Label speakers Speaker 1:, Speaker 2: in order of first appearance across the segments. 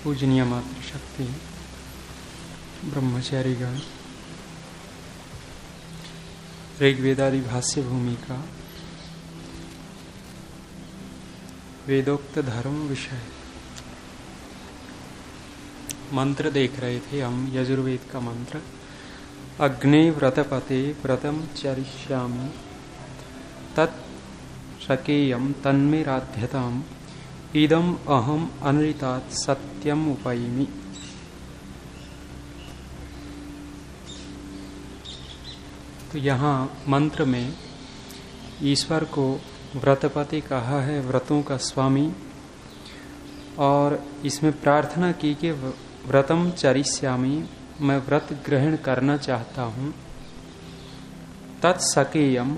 Speaker 1: पूजनीय मातृशक्ति ब्रह्मचारीगण, ऋग्वेदादि भाष्य भूमिका वेदोक्त धर्म विषय मंत्र देख रहे थे हम। यजुर्वेद का मंत्र अग्नि व्रतपते व्रतम चरिष्यामि तत् शकेयम तन्मेराध्यताम इदम अहम अनृतात् सत्यम उपैमि। तो यहाँ मंत्र में ईश्वर को व्रतपति कहा है, व्रतों का स्वामी, और इसमें प्रार्थना की कि व्रतम चरिष्यामि, मैं व्रत ग्रहण करना चाहता हूँ। तत्सकेयम,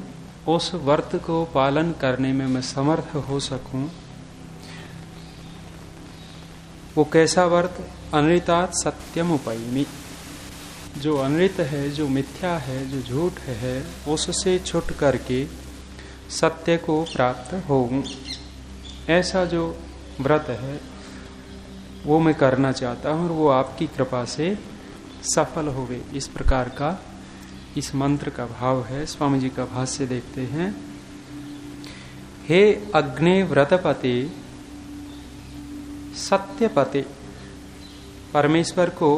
Speaker 1: उस व्रत को पालन करने में मैं समर्थ हो सकूं। वो कैसा व्रत? अनृतात् सत्यम उपैमि, जो अनृत है, जो मिथ्या है, जो झूठ है, उससे छुट करके सत्य को प्राप्त होऊं। ऐसा जो व्रत है वो मैं करना चाहता हूं और वो आपकी कृपा से सफल होवे। इस प्रकार का इस मंत्र का भाव है। स्वामी जी का भाष्य देखते हैं। हे अग्ने व्रतपते सत्यपते, परमेश्वर को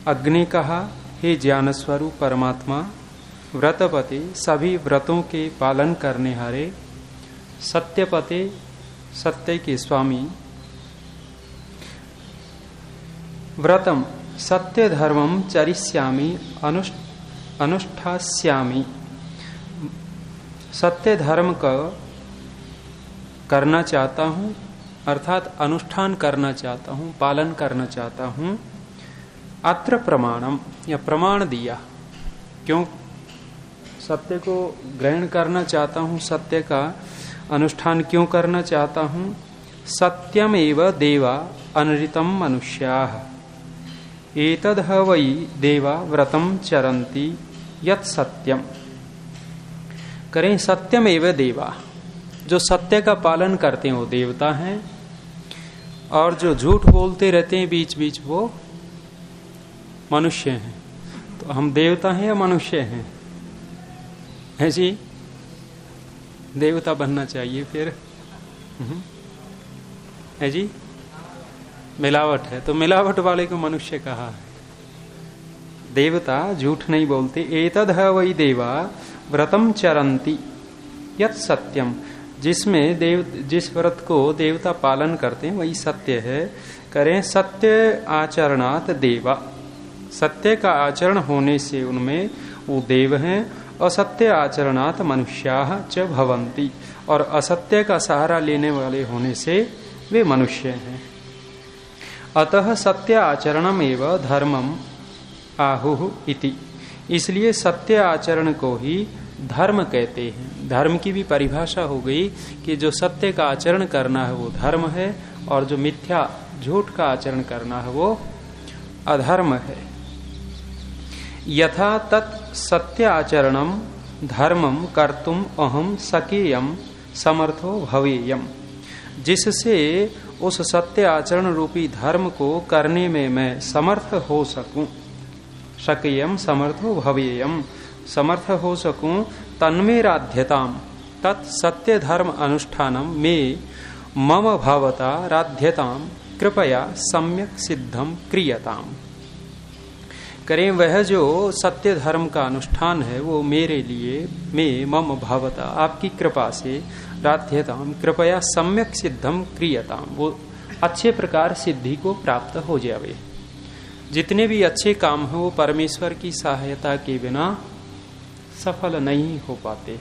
Speaker 1: अग्नि कहा। हे ज्ञान स्वरूप परमात्मा, व्रतपते, सभी व्रतों के पालन करने हारे, सत्यपते, सत्य के स्वामी, व्रतम, सत्य धर्मम चरिष्यामि अनुष्ठास्यामि, सत्य धर्म का करना चाहता हूं, अर्थात अनुष्ठान करना चाहता हूं, पालन करना चाहता हूं। अत्र प्रमाणम, या प्रमाण दिया। क्यों सत्य को ग्रहण करना चाहता हूं, सत्य का अनुष्ठान क्यों करना चाहता हूं? सत्यम एव देवा अनृतम मनुष्याः एतद् ह वै देवा व्रतम चरन्ति यत् सत्यम। करें सत्यम एव देवा, जो सत्य का पालन करते हैं वो देवता हैं, और जो झूठ बोलते रहते हैं बीच बीच वो मनुष्य हैं। तो हम देवता हैं या मनुष्य हैं? है जी, देवता बनना चाहिए फिर। है जी, मिलावट है तो मिलावट वाले को मनुष्य कहा है। देवता झूठ नहीं बोलते। एतद् ह वै देवा व्रतम चरन्ति यत् सत्यम, जिसमें जिस व्रत को देवता पालन करते हैं वही सत्य है। करें सत्य आचरणात् देवा, सत्य का आचरण होने से उनमें वो देव हैं। असत्य आचरणात् मनुष्याः च भवन्ति, और असत्य का सहारा लेने वाले होने से वे मनुष्य हैं। अतः सत्य आचरणम एव धर्मम आहुः इति, इसलिए सत्य आचरण को ही धर्म कहते हैं। धर्म की भी परिभाषा हो गई कि जो सत्य का आचरण करना है वो धर्म है, और जो मिथ्या झूठ का आचरण करना है वो अधर्म है। यथा तत् सत्य आचरणम धर्मम कर्तुम अहम सकेयम समर्थो भवेयम, जिससे उस सत्य आचरण रूपी धर्म को करने में मैं समर्थ हो सकूं। सकेयम समर्थो भवेयम, समर्थ हो सकूं। तन्मेराध्यताम, तत् सत्य धर्म अनुष्ठानम में मम भवता राध्यताम कृपया सम्यक सिद्धम क्रियताम। करें वह जो सत्य धर्म का अनुष्ठान है वो मेरे लिए, मैं मम भवता, आपकी कृपा से, राध्यताम कृपया सम्यक सिद्धम क्रियताम, वो अच्छे प्रकार सिद्धि को प्राप्त हो जावे। जितने भी अच्छे काम हैं वो परमेश्वर की सहायता के बिना सफल नहीं हो पाते।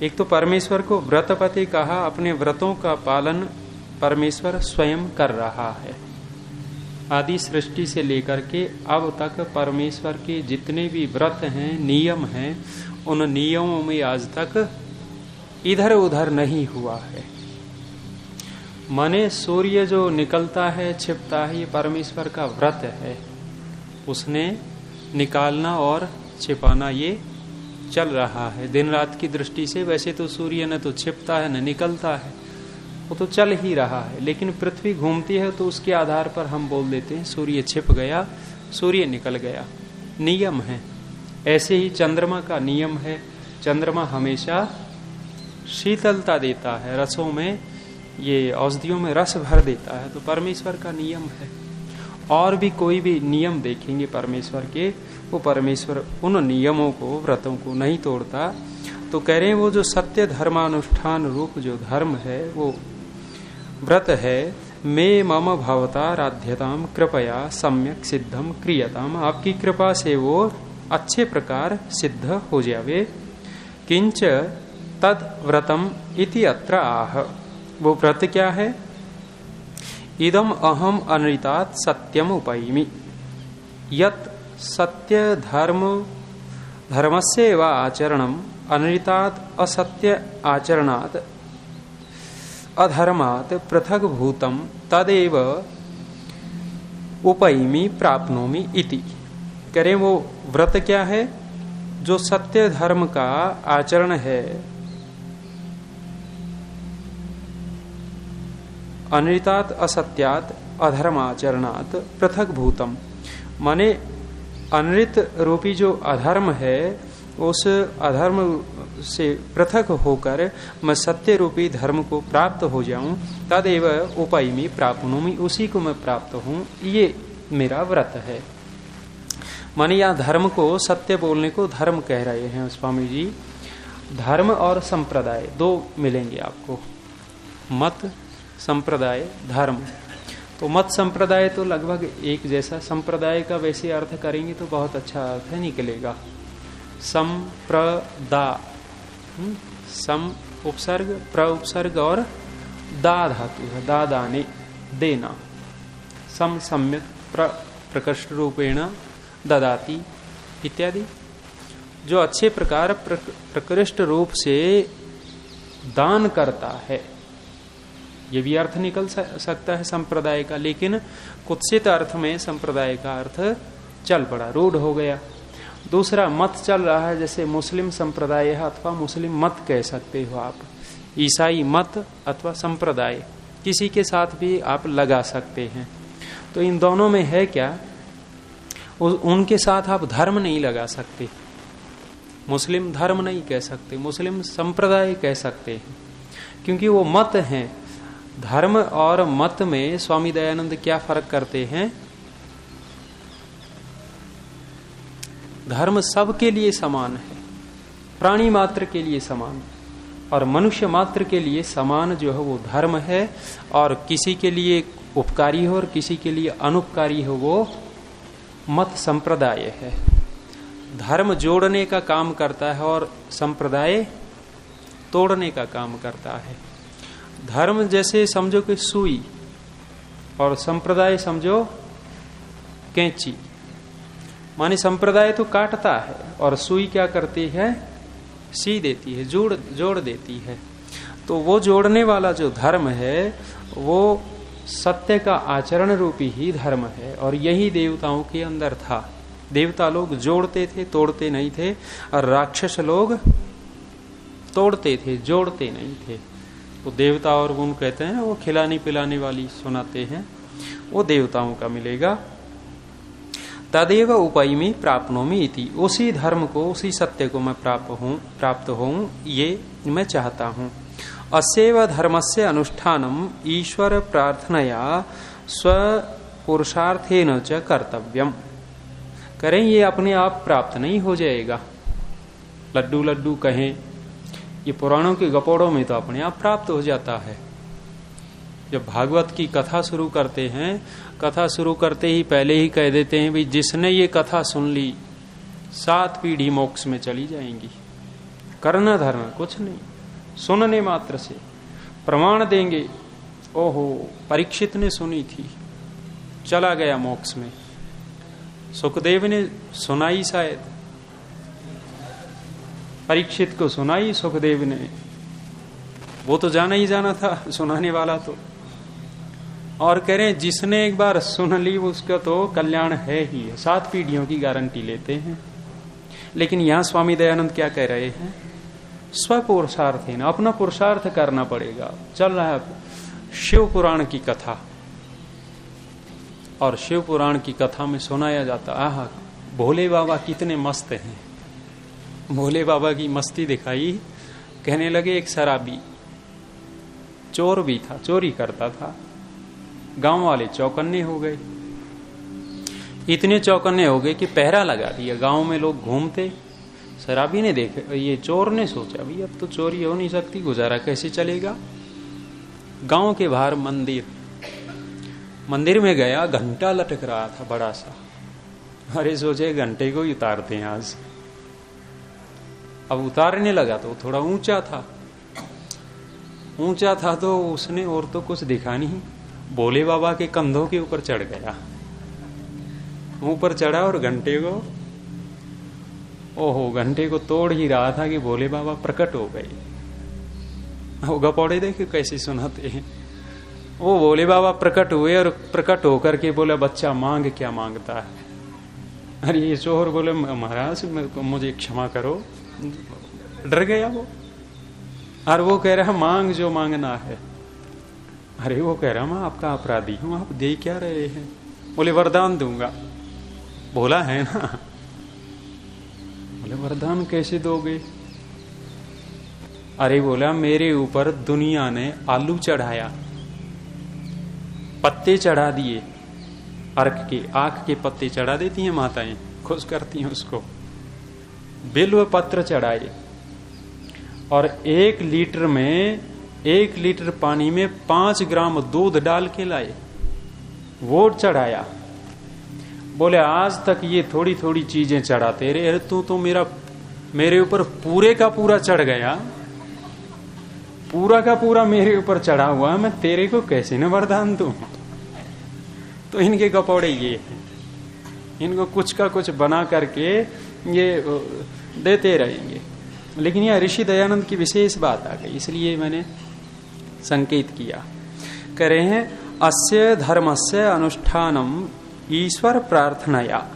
Speaker 1: एक तो परमेश्वर को व्रतपति कहा, अपने व्रतों का पालन परमेश्वर स्वयं कर रहा है। आदि सृष्टि से लेकर के अब तक परमेश्वर के जितने भी व्रत हैं, नियम हैं, उन नियमों में आज तक इधर उधर नहीं हुआ है। माने सूर्य जो निकलता है, छिपता है, ये परमेश्वर का व्रत है। उसने निकालना और छिपाना ये चल रहा है। दिन रात की दृष्टि से वैसे तो सूर्य न तो छिपता है न निकलता है, वो तो चल ही रहा है, लेकिन पृथ्वी घूमती है तो उसके आधार पर हम बोल देते हैं सूर्य छिप गया, सूर्य निकल गया। नियम है। ऐसे ही चंद्रमा का नियम है, चंद्रमा हमेशा शीतलता देता है, रसों में, ये औषधियों में रस भर देता है, तो परमेश्वर का नियम है। और भी कोई भी नियम देखेंगे परमेश्वर के, वो परमेश्वर उन नियमों को, व्रतों को नहीं तोड़ता। तो कह रहे हैं वो जो सत्य धर्मानुष्ठान रूप जो धर्म है, वो व्रत है, मे मम भवता राध्यताम कृपया सम्यक सिद्धम क्रियताम, आपकी कृपा से वो अच्छे प्रकार सिद्ध हो जावे। किंच तद व्रतम इति अत्र आह, वो व्रत क्या है? इदम अहम अनृतात् सत्यम उपैमि, यत् सत्य धर्मस्य वा आचरणम अनृतात् असत्य आचरणात् अधर्मात् पृथक भूतम तदेव उपैमि प्राप्नोमि इति। करें वो व्रत क्या है? जो सत्य धर्म का आचरण है, अनृतात् असत्यात् अधर्माचरणात् पृथक भूतम, माने अनृत रूपी जो अधर्म है, उस अधर्म से पृथक होकर मैं सत्य रूपी धर्म को प्राप्त हो जाऊं, तदेव उपैमि प्राप्नोमि, उसी को मैं प्राप्त हूं, ये मेरा व्रत है। माने यहाँ धर्म को, सत्य बोलने को धर्म कह रहे हैं स्वामी जी। धर्म और संप्रदाय दो मिलेंगे आपको, मत, संप्रदाय, धर्म। तो मत संप्रदाय तो लगभग एक जैसा, संप्रदाय का वैसे अर्थ करेंगे तो बहुत अच्छा अर्थ निकलेगा। संप्रदा, सम उपसर्ग, प्र उपसर्ग और दा धातु है, दा दाने, देना। सम सम्यक प्रकृष्ट रूपेण ददाति इत्यादि, जो अच्छे प्रकार प्रकृष्ट रूप से दान करता है, ये भी अर्थ निकल सकता है संप्रदाय का, लेकिन कुत्सित अर्थ में संप्रदाय का अर्थ चल पड़ा, रूढ़ हो गया। दूसरा मत चल रहा है, जैसे मुस्लिम संप्रदाय है अथवा मुस्लिम मत कह सकते हो आप, ईसाई मत अथवा संप्रदाय, किसी के साथ भी आप लगा सकते हैं। तो इन दोनों में है क्या, उनके साथ आप धर्म नहीं लगा सकते, मुस्लिम धर्म नहीं कह सकते, मुस्लिम संप्रदाय कह सकते हैं, क्योंकि वो मत हैं। धर्म और मत में स्वामी दयानंद क्या फर्क करते हैं? धर्म सबके लिए समान है, प्राणी मात्र के लिए समान, और मनुष्य मात्र के लिए समान जो है वो धर्म है, और किसी के लिए उपकारी हो और किसी के लिए अनुपकारी हो वो मत संप्रदाय है। धर्म जोड़ने का काम करता है और संप्रदाय तोड़ने का काम करता है। धर्म जैसे समझो कि सुई, और संप्रदाय समझो कैंची। माने संप्रदाय तो काटता है और सुई क्या करती है? सी देती है, जोड़ देती है। तो वो जोड़ने वाला जो धर्म है वो सत्य का आचरण रूपी ही धर्म है, और यही देवताओं के अंदर था। देवता लोग जोड़ते थे, तोड़ते नहीं थे, और राक्षस लोग तोड़ते थे, जोड़ते नहीं थे। तो देवता और गुण कहते हैं, वो खिलाने पिलाने वाली सुनाते हैं, वो देवताओं का मिलेगा। तदेव उपैमि प्राप्नोमि इति, उसी धर्म को, उसी सत्य को मैं प्राप्त हूं, ये मैं चाहता हूं। अस्यैव धर्मस्य अनुष्ठानम ईश्वर प्रार्थनया स्व पुरुषार्थेन च कर्तव्यम। करें, ये अपने आप प्राप्त नहीं हो जाएगा। लड्डू लड्डू कहें, ये पुराणों के गपोड़ों में तो अपने आप प्राप्त हो जाता है। जब भागवत की कथा शुरू करते हैं, कथा शुरू करते ही पहले ही कह देते हैं, भाई जिसने ये कथा सुन ली 7 पीढ़ी मोक्ष में चली जाएंगी। करना धर्म कुछ नहीं, सुनने मात्र से प्रमाण देंगे। ओहो, परीक्षित ने सुनी थी, चला गया मोक्ष में। सुखदेव ने सुनाई, शायद परीक्षित को सुनाई सुखदेव ने, वो तो जाना ही जाना था सुनाने वाला तो। और कह रहे हैं जिसने एक बार सुन ली उसका तो कल्याण है ही, 7 पीढ़ियों की गारंटी लेते हैं। लेकिन यहां स्वामी दयानंद क्या कह रहे हैं? स्वपुरुषार्थहीन, अपना पुरुषार्थ करना पड़ेगा। चल रहा है शिव पुराण की कथा, और शिव पुराण की कथा में सुनाया जाता, आहा भोले बाबा कितने मस्त हैं। भोले बाबा की मस्ती दिखाई। कहने लगे एक शराबी चोर भी था, चोरी करता था। गांव वाले चौकन्ने हो गए, इतने चौकन्ने हो गए कि पहरा लगा दिया। गांव में लोग घूमते, शराबी ने देखे, ये चोर ने सोचा भाई अब तो चोरी हो नहीं सकती, गुजारा कैसे चलेगा। गांव के बाहर मंदिर में गया, घंटा लटक रहा था बड़ा सा। अरे सोचे घंटे को ही उतारते हैं आज। अब उतारने लगा तो थोड़ा ऊंचा था तो उसने और तो कुछ दिखा नहीं, भोले बाबा के कंधों के ऊपर चढ़ गया। ऊपर चढ़ा और घंटे को तोड़ ही रहा था कि भोले बाबा प्रकट हो गए। वो गपौड़े देखे कैसे सुनाते हैं। वो भोले बाबा प्रकट हुए और प्रकट होकर के बोला बच्चा मांग क्या मांगता है। अरे ये चोर बोले महाराज मुझे क्षमा करो, डर गया वो। और वो कह रहा मांग जो मांगना है। अरे वो कह रहा मैं आपका अपराधी हूं, आप दे क्या रहे हैं। बोले वरदान दूंगा। बोला है ना। बोले वरदान कैसे दोगे। अरे बोला मेरे ऊपर दुनिया ने आलू चढ़ाया, पत्ते चढ़ा दिए, अर्क के आंख के पत्ते चढ़ा देती हैं माताएं, खुश करती हैं उसको। बिल्व पत्र चढ़ाए और 1 लीटर पानी में 5 ग्राम दूध डाल के लाए, वो चढ़ाया। बोले आज तक ये थोड़ी थोड़ी चीजें चढ़ाते रहे, तू तो मेरे ऊपर पूरे का पूरा चढ़ गया, पूरा का पूरा मेरे ऊपर चढ़ा हुआ, मैं तेरे को कैसे न वरदान दूं। तो इनके गपौड़े ये हैं, इनको कुछ का कुछ बना करके ये देते रहेंगे। लेकिन यह ऋषि दयानंद की विशेष बात आ गई, इसलिए मैंने संकेत किया। कह रहे हैं अस्य धर्मस्य अनुष्ठानम ईश्वर प्रार्थनाया।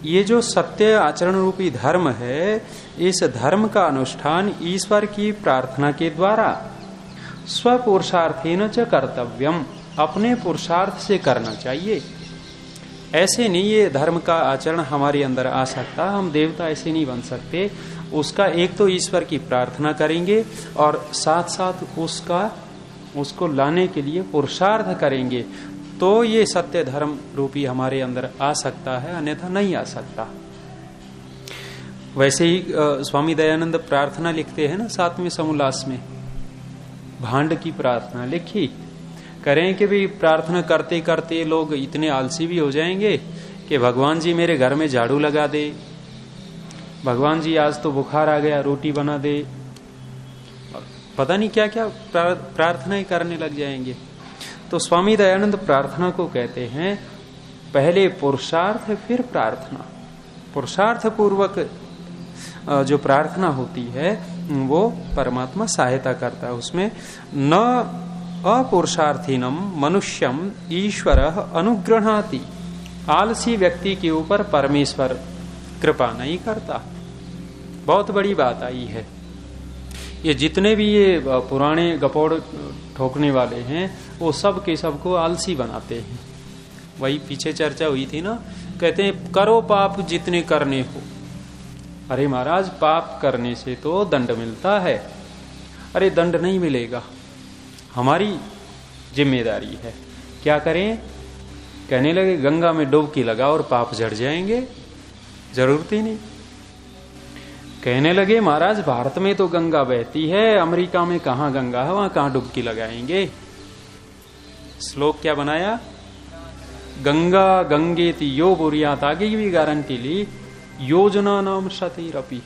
Speaker 1: ये जो सत्य आचरण रूपी धर्म है, इस धर्म का अनुष्ठान ईश्वर की प्रार्थना के द्वारा स्वपुरुषार्थेन च कर्तव्यम, अपने पुरुषार्थ से करना चाहिए। ऐसे नहीं ये धर्म का आचरण हमारे अंदर आ सकता, हम देवता ऐसे नहीं बन सकते। उसका एक तो ईश्वर की प्रार्थना करेंगे और साथ साथ उसको लाने के लिए पुरुषार्थ करेंगे, तो ये सत्य धर्म रूपी हमारे अंदर आ सकता है, अन्यथा नहीं आ सकता। वैसे ही स्वामी दयानंद प्रार्थना लिखते हैं ना 7वें समोल्लास में, भांड की प्रार्थना लिखी। करें कि भी प्रार्थना करते करते लोग इतने आलसी भी हो जाएंगे कि भगवान जी मेरे घर में झाड़ू लगा दे, भगवान जी आज तो बुखार आ गया रोटी बना दे, पता नहीं क्या क्या प्रार्थनाएं करने लग जाएंगे। तो स्वामी दयानंद प्रार्थना को कहते हैं पहले पुरुषार्थ फिर प्रार्थना। पुरुषार्थ पूर्वक जो प्रार्थना होती है वो परमात्मा सहायता करता है उसमें। न अपुरुषार्थीनम मनुष्यम ईश्वर अनुग्रहाति, आलसी व्यक्ति के ऊपर परमेश्वर कृपा नहीं करता। बहुत बड़ी बात आई है। ये जितने भी ये पुराने गपौड़ ठोकने वाले हैं वो सब के सबको आलसी बनाते हैं। वही पीछे चर्चा हुई थी ना, कहते हैं करो पाप जितने करने हो। अरे महाराज पाप करने से तो दंड मिलता है। अरे दंड नहीं मिलेगा, हमारी जिम्मेदारी है। क्या करें? कहने लगे गंगा में डुबकी लगा और पाप झड़ जाएंगे, जरूरत ही नहीं। कहने लगे महाराज भारत में तो गंगा बहती है, अमेरिका में कहां गंगा है, वहां कहां डुबकी लगाएंगे। श्लोक क्या बनाया? गंगा गंगेति यो बुरियात, आगे की भी गारंटी ली। योजना नाम शतीरपि,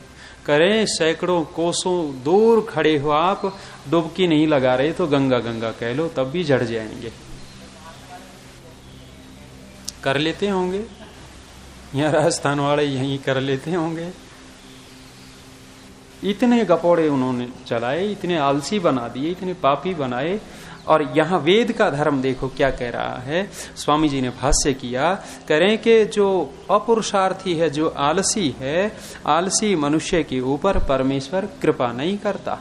Speaker 1: करें सैकड़ों कोसों दूर खड़े हो आप, डुबकी नहीं लगा रहे तो गंगा गंगा कह लो, तब भी झड़ जाएंगे। कर लेते होंगे, यहाँ राजस्थान वाले यही कर लेते होंगे। इतने गपौड़े उन्होंने चलाए, इतने आलसी बना दिए, इतने पापी बनाए। और यहाँ वेद का धर्म देखो क्या कह रहा है। स्वामी जी ने भाष्य किया, करें कि जो अपुरुषार्थी है, जो आलसी है, आलसी मनुष्य के ऊपर परमेश्वर कृपा नहीं करता।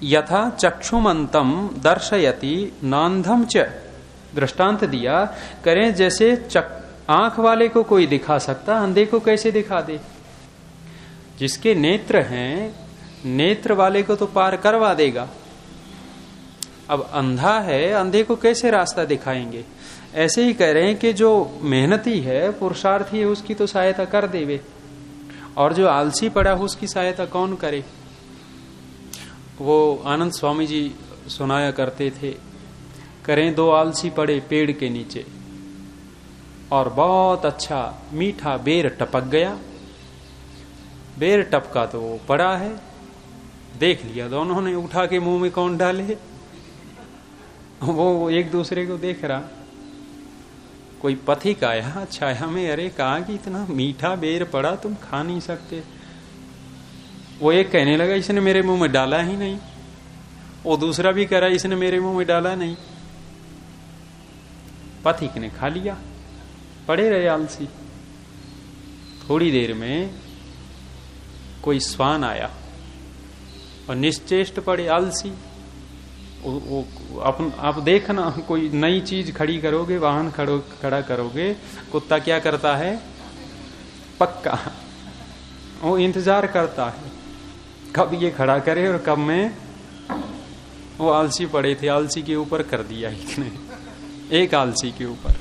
Speaker 1: यथा चक्षुमंतम दर्शयति नांधम च, दृष्टांत दिया, करें जैसे आंख वाले को कोई दिखा सकता, अंधे को कैसे दिखा दे। जिसके नेत्र हैं, नेत्र वाले को तो पार करवा देगा, अब अंधा है, अंधे को कैसे रास्ता दिखाएंगे। ऐसे ही कह रहे हैं कि जो मेहनती है, पुरुषार्थी है, उसकी तो सहायता कर देवे, और जो आलसी पड़ा हो उसकी सहायता कौन करे। वो आनंद स्वामी जी सुनाया करते थे, करें दो आलसी पड़े पेड़ के नीचे और बहुत अच्छा मीठा बेर टपक गया। बेर टपका तो वो पड़ा है, देख लिया दोनों ने, उठा के मुंह में कौन डाले, वो एक दूसरे को देख रहा। कोई पथिक आया छाया में, अरे कहा कि इतना मीठा बेर पड़ा, तुम खा नहीं सकते। वो एक कहने लगा इसने मेरे मुंह में डाला ही नहीं, वो दूसरा भी कह रहा इसने मेरे मुंह में डाला नहीं। पथिक ने खा लिया, पड़े रहे आलसी। थोड़ी देर में कोई स्वान आया और निश्चेष्ट पड़े आलसी। आप देखना, कोई नई चीज खड़ी करोगे, वाहन खड़ा करोगे, कुत्ता क्या करता है, पक्का वो इंतजार करता है कब ये खड़ा करे और कब मैं। वो आलसी पड़े थे, आलसी के ऊपर कर दिया एक आलसी के ऊपर।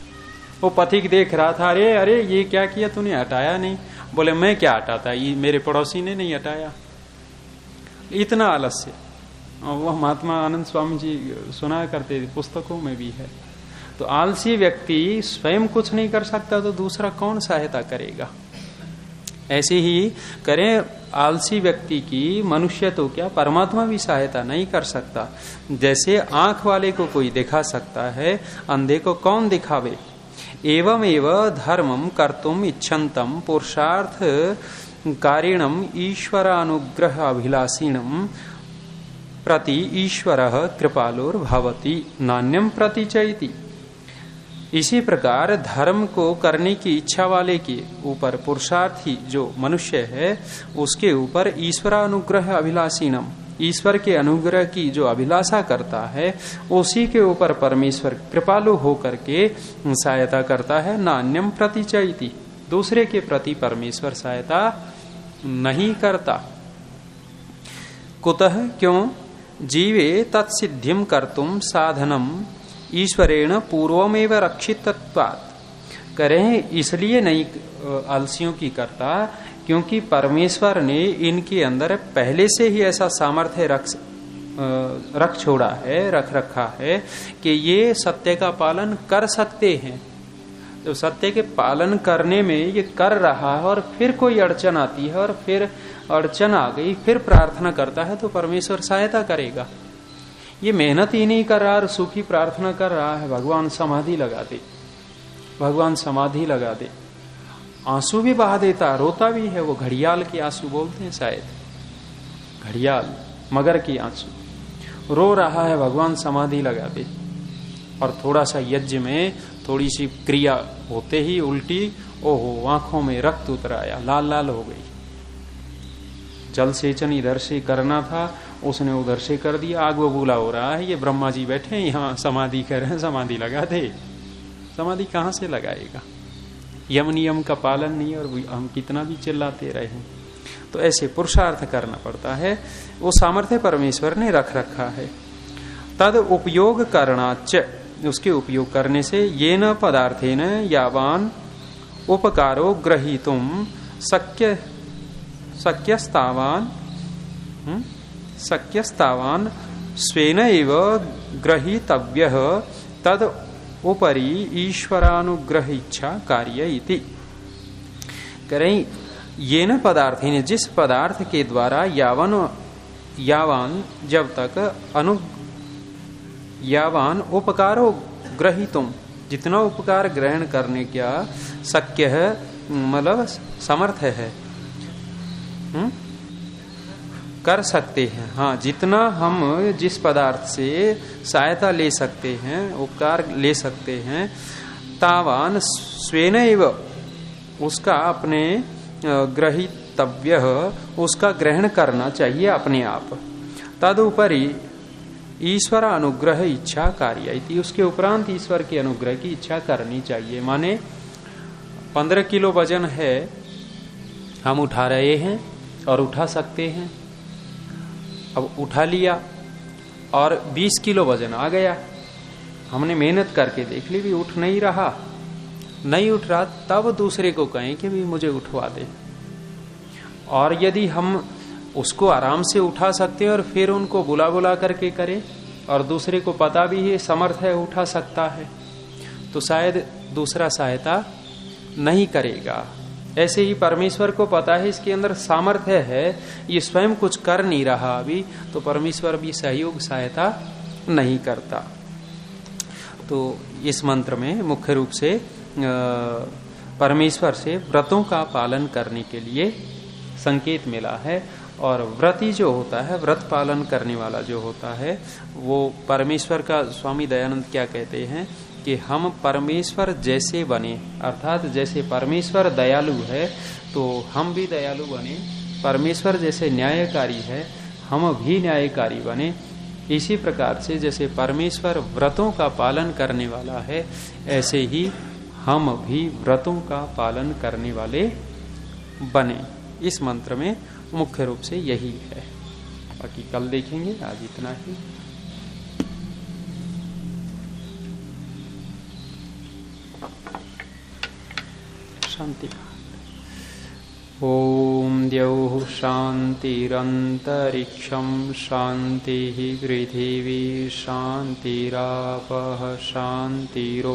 Speaker 1: वो पथिक देख रहा था, अरे अरे ये क्या किया तूने, हटाया नहीं। बोले मैं क्या हटाता, ये मेरे पड़ोसी ने नहीं हटाया। इतना आलस्य। वह महात्मा आनंद स्वामी जी सुना करते थे, पुस्तकों में भी है। तो आलसी व्यक्ति स्वयं कुछ नहीं कर सकता तो दूसरा कौन सहायता करेगा। ऐसे ही करें, आलसी व्यक्ति की मनुष्य तो क्या परमात्मा भी सहायता नहीं कर सकता। जैसे आंख वाले को कोई दिखा सकता है, अंधे को कौन दिखावे। एवं एवं धर्मम कर्तुम इच्छन्तम पुरुषार्थ कारिणम ईश्वरानुग्रह अभिलाषिणम प्रति ईश्वरः कृपालुर भवति नान्यम प्रति चैति। इसी प्रकार धर्म को करने की इच्छा वाले के ऊपर, पुरुषार्थी जो मनुष्य है उसके ऊपर ईश्वरानुग्रह अभिलाषिणम, ईश्वर के अनुग्रह की जो अभिलाषा करता है उसी के ऊपर परमेश्वर कृपालु होकर के सहायता करता है। नान्यम प्रति चैति, दूसरे के प्रति परमेश्वर सहायता नहीं करता। कुतः, क्यों, जीवे तत्सिद्धिम कर्तुम साधनम ईश्वरेण पूर्वमेव रक्षितत्वात्। करें इसलिए नहीं आलसियों की करता क्योंकि परमेश्वर ने इनके अंदर पहले से ही ऐसा सामर्थ्य रख छोड़ा है, रख रखा है कि ये सत्य का पालन कर सकते हैं। तो सत्य के पालन करने में ये कर रहा है और फिर कोई अड़चन आती है और फिर अड़चन आ गई, फिर प्रार्थना करता है तो परमेश्वर सहायता करेगा। ये मेहनत ही नहीं कर रहा और सुखी प्रार्थना कर रहा है, भगवान समाधि लगा दे, भगवान समाधि लगा दे। आंसू भी बहा देता, रोता भी है, वो घड़ियाल के आंसू बोलते हैं शायद, घड़ियाल मगर की आंसू, रो रहा है भगवान समाधि लगा दे। और थोड़ा सा यज्ञ में थोड़ी सी क्रिया होते ही उल्टी, ओहो आंखों में रक्त उतर आया, लाल लाल हो गई। जल सेचन इधर से करना था, उसने उधर से कर दिया, आग बबूला हो रहा है। ये ब्रह्मा जी बैठे हैं यहाँ समाधि कर रहे हैं, समाधि लगा दे। समाधि कहाँ से लगाएगा, यम नियम का पालन नहीं, और हम कितना भी चिल्लाते रहे हैं। तो ऐसे पुरुषार्थ करना पड़ता है, वो सामर्थ्य परमेश्वर ने रख रखा है। तद उपयोग करणाच, उसके उपयोग करने से ये न पदार्थेन यावान उपकारो ग्रहीतुम शक्यस्तावान स्वेन एव ग्रहीतव्यः तद उपरि ईश्वरानुग्रह इच्छा कार्य इति। करें ये न पदार्थेन, जिस पदार्थ के द्वारा यावान जब तक यावान उपकारो ग्रहीतुम, जितना उपकार ग्रहण करने का शक्य है, मतलब समर्थ है, कर सकते हैं। हाँ, जितना हम जिस पदार्थ से सहायता ले सकते हैं, उपकार ले सकते हैं, तावान स्वेनैव उसका अपने ग्रहीतव्य उसका ग्रहण करना चाहिए अपने आप। तदुपरि ईश्वर अनुग्रह इच्छा कार्य, उसके उपरांत ईश्वर के अनुग्रह की इच्छा करनी चाहिए। माने 15 किलो वजन है, हम उठा रहे हैं और उठा सकते हैं, अब उठा लिया और 20 किलो वजन आ गया, हमने मेहनत करके देख ली भी उठ नहीं रहा, नहीं उठ रहा, तब दूसरे को कहें कि भी मुझे उठवा दे। और यदि हम उसको आराम से उठा सकते हैं और फिर उनको बुला बुला करके करें और दूसरे को पता भी है समर्थ है, उठा सकता है, तो शायद दूसरा सहायता नहीं करेगा। ऐसे ही परमेश्वर को पता है इसके अंदर सामर्थ्य है, ये स्वयं कुछ कर नहीं रहा अभी, तो परमेश्वर भी सहयोग सहायता नहीं करता। तो इस मंत्र में मुख्य रूप से परमेश्वर से व्रतों का पालन करने के लिए संकेत मिला है। और व्रती जो होता है, व्रत पालन करने वाला जो होता है, वो परमेश्वर का, स्वामी दयानंद क्या कहते हैं कि हम परमेश्वर जैसे बने, अर्थात जैसे परमेश्वर दयालु है तो हम भी दयालु बने, परमेश्वर जैसे न्यायकारी है हम भी न्यायकारी बने। इसी प्रकार से जैसे परमेश्वर व्रतों का पालन करने वाला है, ऐसे ही हम भी व्रतों का पालन करने वाले बने। इस मंत्र में मुख्य रूप से यही है। बाकी कल देखेंगे, आज इतना ही। शांति। ओम द्यौः शान्तिरन्तरिक्षं शान्तिः पृथिवी शान्तिरापः शान्तिरोषधयः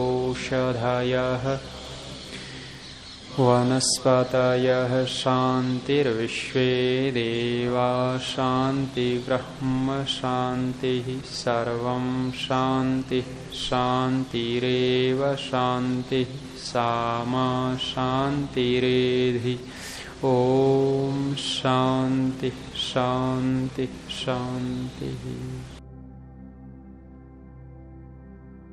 Speaker 1: वनस्पतयः शान्तिर्विश्वे देवा शान्तिर्ब्रह्म शान्तिः सर्वं शान्तिः शान्तिरेव शान्तिः सामा शान्तिरेधि। ओम शान्ति शान्ति शान्ति।